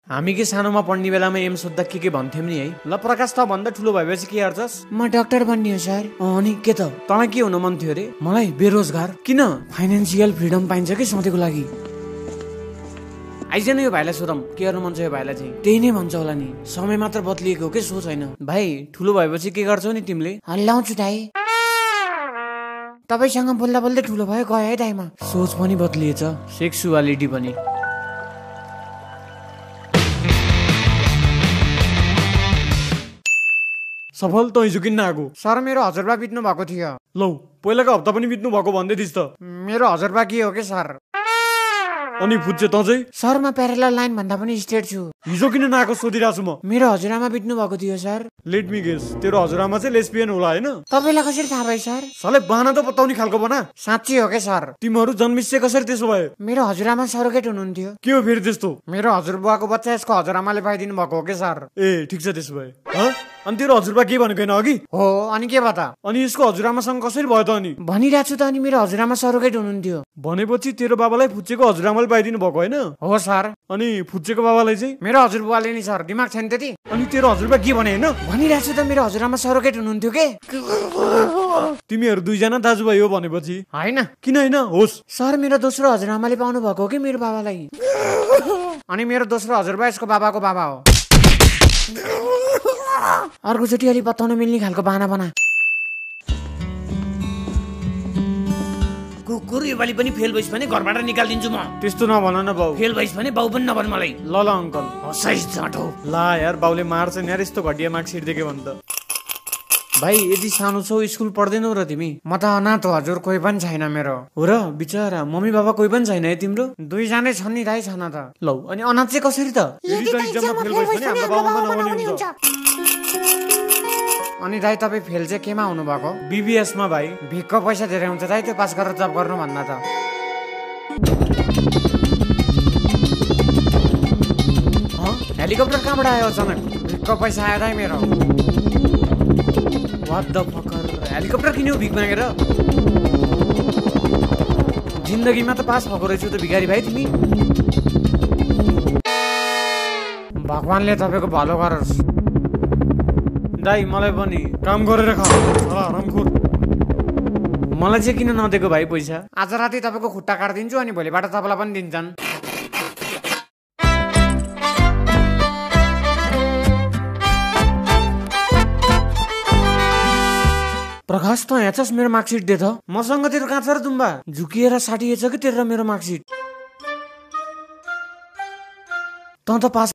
हामी के सानोमा पढ्ने बेलामा एम सोद्धा के भन्थ्यौं नि है। ल प्रकाश त भन्दा ठुलो भएपछि के गर्छस्? म डाक्टर बन्ने हो सर। अनि के त तँलाई के हुन मन थियो रे? मलाई बेरोजगार। किन? फाइनान्सियल फ्रिडम पाइन्छ कि सधैँको लागि। आइज न यो भाइलाई सोधम के गर्नु मन छ यो भाइलाई चाहिँ। त्यही नै भन्छ होला नि, समय मात्र बदलिएको हो कि सोच होइन। भाइ ठुलो भएपछि के गर्छौ नि तिमीले? हल्लाउँछु दाइ। तपाईसँग बोल्दा बोल्दै ठुलो भयो गयो है दाइमा। सोच पनि बदलिएछ, सेक्सुअलिटी पनि। सफल त हिजो किन्न आएको? सर मेरो 1000 रुपैयाँ बित्नु भएको थियो। लौ पहिलाको हप्ता पनि बित्नु भएको भन्दै थिस् त। मेरो 1000 रुपैयाँ के हो के सर? अनि फुच्चे त चाहिँ? सर म प्यारलल लाइन भन्दा पनि स्ट्रेट छु। हिजो किन नआएको सोधिरहेको छु म। मेरो हजुरआमा बित्नु भएको थियो सर। लेट मी गेस, तेरो हजुरआमा चाहिँ लेस्बियन होला हैन? तपाईलाई कसरी थाहा भयो सर? साले बहाना त बताउने खालको बना। साँच्ची हो के सर? तिमीहरू जन्मिसे कसरी त्यसो भयो? मेरो हजुरआमा सरोगेट हुनुहुन्थ्यो। के हो फेरि त्यस्तो? मेरो हजुरबुवाको बच्चा यसको हजुरआमाले पाइदिनु भएको हो के सर? ए ठिक छ त्यसो भए। अनि तेरो हजुरबा के भनेको हैन अघि? हो अनि के भयो त? अनि यसको हजुरआमासँग कसरी भयो त अनि? भनिरहेको छु त, अनि मेरो हजुरआमा सरोगेट हुनुहुन्थ्यो। भनेपछि तेरो बाबालाई फुच्चेको हजुरआमाले पाइदिनु भएको हैन? हो सर। अनि फुच्चेको बाबालाई चाहिँ? मेरो हजुरबुवाले नि सर, दिमाग छैन त्यति? अनि तेरो हजुरबा के भने हैन? भनिरहेको छु त मेरो हजुरआमा सरोगेट हुनुहुन्थ्यो के? तिमीहरू दुईजना दाजुभाइ हो भनेपछि? हैन। किन हैन? होस् सर मेरो दोस्रो हजुरआमाले पाउनु भएको हो कि मेरो बाबालाई। अनि मेरो दोस्रो हजुरबा यसको बाबाको बाबा हो। अर्कोचोटि अलि बताउन मिल्ने खालको बाना बना। कुकुर योपालि पनि फेल भइस भने घरबाट निकालिदिन्छु म। त्यस्तो नभन न बाउ। फेल भइस भने बाउ पनि नभन मलाई। ल ल अंकल। हसाइस जाँटो। ला यार बाउले मार्छ नि यार यस्तो घटिया मार्कसिट देख्यो भने त। भाइ यति सानो छौ स्कुल पढ्दैनौ र तिमी? म त अनाथ हो हजुर, कोही पनि छैन मेरो। हो र? बिचारा मम्मी बाबा कोही पनि छैन है तिम्रो? दुईजनै छन् नि दाइ, छन त। लौ अनि अनाथ चाहिँ कसरी त? अनि दाइ तपाईँ फेल चाहिँ केमा हुनु भएको? बीबीएस मा भाइ। भिकको पैसा धेरै हुन्छ दाइ, त्यो पास गरेर जब गर्नु भन्दा त। हेलिकप्टर कहाँबाट आयो अचानक? भिकको पैसा आयो दाइ मेरो। What the फकर? हेलिकप्टर किन्यौ भिक मागेर? जिन्दगीमा त पास भएको रहेछौ त भिखारी भाइ तिमी। भगवानले तपाईँको भलो गरोस्। दाइ मलाई पनि काम गरेर खा आरामखोर। मलाई चाहिँ किन नदिएको भाइ पैसा? आज राति तपाईँको खुट्टा काटिदिन्छु अनि भोलिबाट तपाईँलाई पनि दिन्छन्। प्रकाश त यहाँ छस्, मेरो मार्कसिट दे त। मसँग तेरो कहाँ छ र तुम्बा? झुकिएर साटिएछ कि तेरो मेरो मार्कसिट? त पास